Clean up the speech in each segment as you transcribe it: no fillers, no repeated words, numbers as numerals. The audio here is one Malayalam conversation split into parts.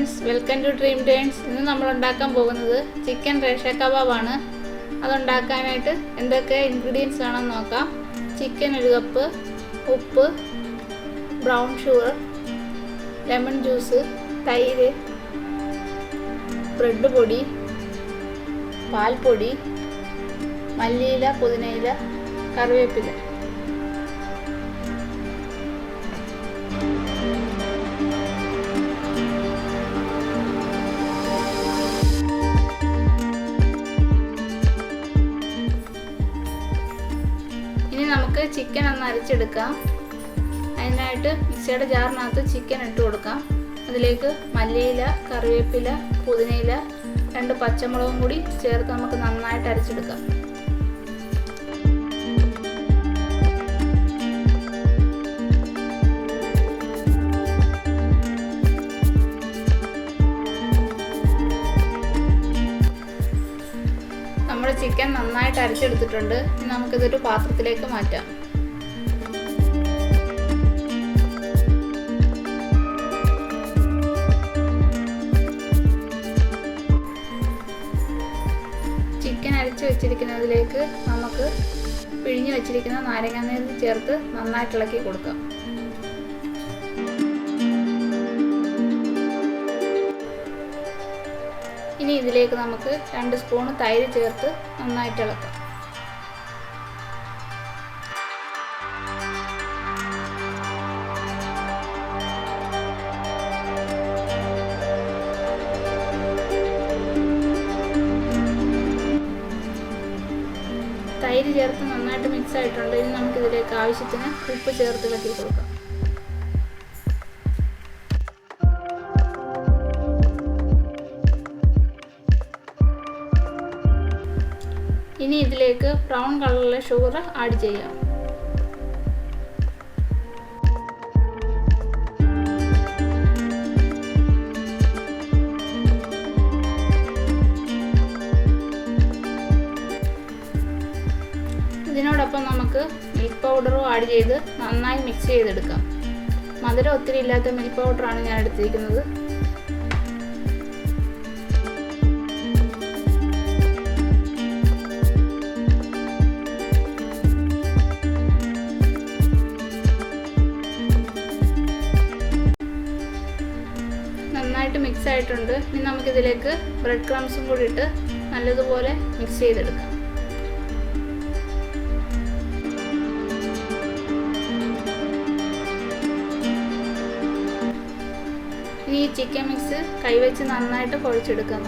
friends, welcome to Dream Dance. ഇന്ന് നമ്മൾ ഉണ്ടാക്കാൻ പോകുന്നത് ചിക്കൻ റേഷ കബാബ് ആണ്. അത് ഉണ്ടാക്കാനായിട്ട് എന്തൊക്കെ ഇൻഗ്രീഡിയൻസ് വേണമെന്ന് നോക്കാം. ചിക്കൻ 1 കപ്പ്, ഉപ്പ്, ബ്രൗൺ ഷുഗർ, ലെമൺ ജ്യൂസ്, തൈര്, ബ്രെഡ് പൊടി, പാൽപ്പൊടി, മല്ലിയില, പുതിനയില, കറിവേപ്പില. ഇനി നമുക്ക് ചിക്കൻ ഒന്ന് അരച്ചെടുക്കാം. അതിനായിട്ട് മിക്സിയുടെ ജാറിനകത്ത് ചിക്കൻ ഇട്ട് കൊടുക്കാം. അതിലേക്ക് മല്ലിയില, കറിവേപ്പില, പുതിനയില, 2 പച്ചമുളകും കൂടി ചേർത്ത് നമുക്ക് നന്നായിട്ട് അരച്ചെടുക്കാം. നമ്മുടെ ചിക്കൻ നന്നായിട്ട് അരച്ചെടുത്തിട്ടുണ്ട്. ഇനി നമുക്കിതൊരു പാത്രത്തിലേക്ക് മാറ്റാം. ചിക്കൻ അരച്ച് വെച്ചിരിക്കുന്നതിലേക്ക് നമുക്ക് പിഴിഞ്ഞ് വെച്ചിരിക്കുന്ന നാരങ്ങാനീര് ചേർത്ത് നന്നായിട്ട് ഇളക്കി കൊടുക്കാം. ഇനി ഇതിലേക്ക് നമുക്ക് 2 സ്പൂൺ തൈര് ചേർത്ത് നന്നായിട്ട് ഇളക്കാം. തൈര് ചേർത്ത് നന്നായിട്ട് മിക്സ് ആയിട്ടുണ്ട്. ഇനി നമുക്കിതിലേക്ക് ആവശ്യത്തിന് ഉപ്പ് ചേർത്ത് ഇളക്കി കൊടുക്കാം. ഇനി ഇതിലേക്ക് ബ്രൗൺ കളറിലെ ഷുഗർ ആഡ് ചെയ്യാം. ഇതിനോടൊപ്പം നമുക്ക് മിൽക്ക് പൗഡറും ആഡ് ചെയ്ത് നന്നായി മിക്സ് ചെയ്തെടുക്കാം. മധുരം ഒത്തിരി ഇല്ലാത്ത മിൽക്ക് പൗഡറാണ് ഞാൻ എടുത്തിരിക്കുന്നത്. നന്നായിട്ട് മിക്സ് ആയിട്ടുണ്ട്. ഇനി നമുക്കിതിലേക്ക് ബ്രെഡ് ക്രംസും കൂടി ഇട്ട് നല്ലതുപോലെ മിക്സ് ചെയ്തെടുക്കാം. ഇനി ഈ ചിക്കൻ മിക്സ് കൈവച്ച് നന്നായിട്ട് കുഴച്ചെടുക്കാം.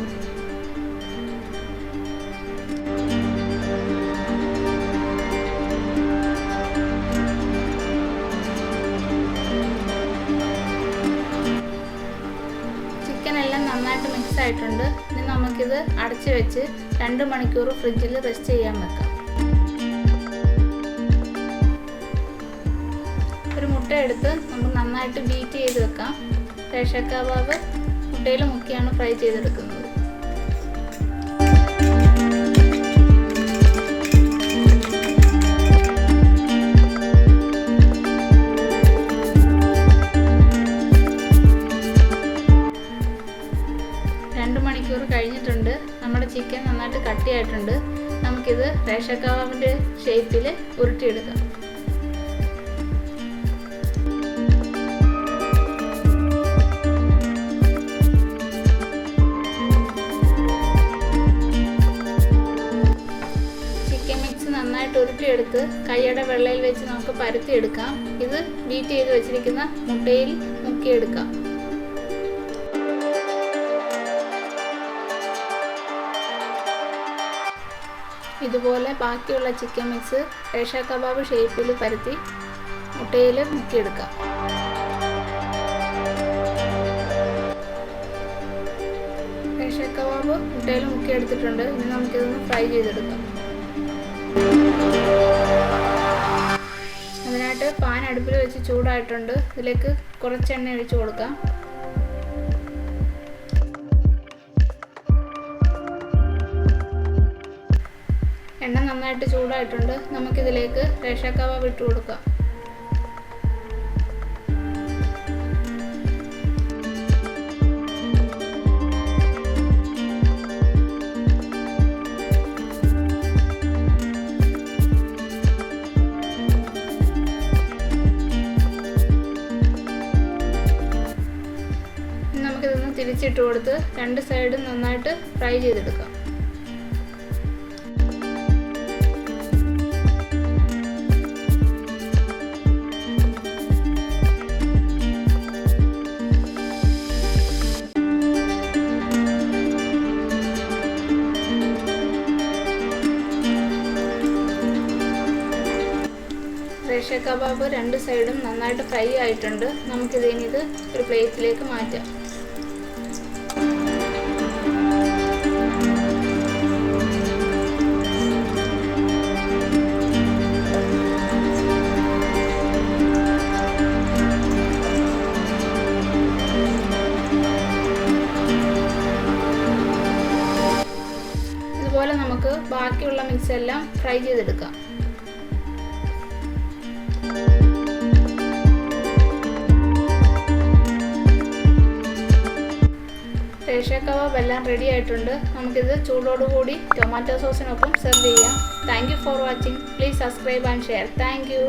ചിക്കൻ എല്ലാം നന്നായിട്ട് മിക്സ് ആയിട്ടുണ്ട്. ഇനി നമുക്കിത് അടച്ചു വെച്ച് 2 മണിക്കൂർ ഫ്രിഡ്ജിൽ റെസ്റ്റ് ചെയ്യാൻ വെക്കാം. ഒരു മുട്ട എടുത്ത് നമുക്ക് നന്നായിട്ട് ബീറ്റ് ചെയ്ത് വെക്കാം. റേഷ കബാബ് മുട്ടയിൽ മുക്കിയാണ് ഫ്രൈ ചെയ്തെടുക്കുന്നത്. മണിക്കൂർ കഴിഞ്ഞിട്ടുണ്ട്. നമ്മുടെ ചിക്കൻ നന്നായിട്ട് കട്ടിയായിട്ടുണ്ട്. നമുക്കിത് റേഷ കബാബിൻ്റെ ഷേപ്പിൽ ഉരുട്ടിയെടുക്കാം. ചിക്കൻ മിക്സ് നന്നായിട്ട് ഉരുട്ടിയെടുത്ത് കൈയുടെ വെള്ളയിൽ വെച്ച് നമുക്ക് പരത്തിയെടുക്കാം. ഇത് ബീറ്റ് ചെയ്ത് വെച്ചിരിക്കുന്ന മുട്ടയിൽ മുക്കിയെടുക്കാം. ഇതുപോലെ ബാക്കിയുള്ള ചിക്കൻ മിക്സ് റേഷ കബാബ് ഷേപ്പിൽ പരത്തി മുട്ടയിൽ മുക്കിയെടുക്കാം. റേഷ കബാബ് മുട്ടയിൽ മുക്കിയെടുത്തിട്ടുണ്ട്. ഇനി നമുക്കിതൊന്ന് ഫ്രൈ ചെയ്തെടുക്കാം. അതിനായിട്ട് പാൻ അടുപ്പിൽ വെച്ച് ചൂടായിട്ടുണ്ട്. ഇതിലേക്ക് കുറച്ച് എണ്ണ ഒഴിച്ച് കൊടുക്കാം. എണ്ണ നന്നായിട്ട് ചൂടായിട്ടുണ്ട്. നമുക്കിതിലേക്ക് റേഷ കബാബ് ഇട്ട് കൊടുക്കാം. തിരിച്ചിട്ട് കൊടുത്ത് രണ്ട് സൈഡും നന്നായിട്ട് ഫ്രൈ ചെയ്തെടുക്കാം. റേഷ കബാബ് രണ്ട് സൈഡും നന്നായിട്ട് ഫ്രൈ ആയിട്ടുണ്ട്. നമുക്കിതിനിത് ഒരു പ്ലേറ്റിലേക്ക് മാറ്റാം. ഇതുപോലെ നമുക്ക് ബാക്കിയുള്ള മിക്സ് എല്ലാം ഫ്രൈ ചെയ്തെടുക്കാം. റേഷ കബാബ് എല്ലാം റെഡി ആയിട്ടുണ്ട്. നമുക്കിത് ചൂടോടുകൂടി ടൊമാറ്റോ സോസിനൊപ്പം സെർവ് ചെയ്യാം. Thank you for watching. Please subscribe and share. Thank you.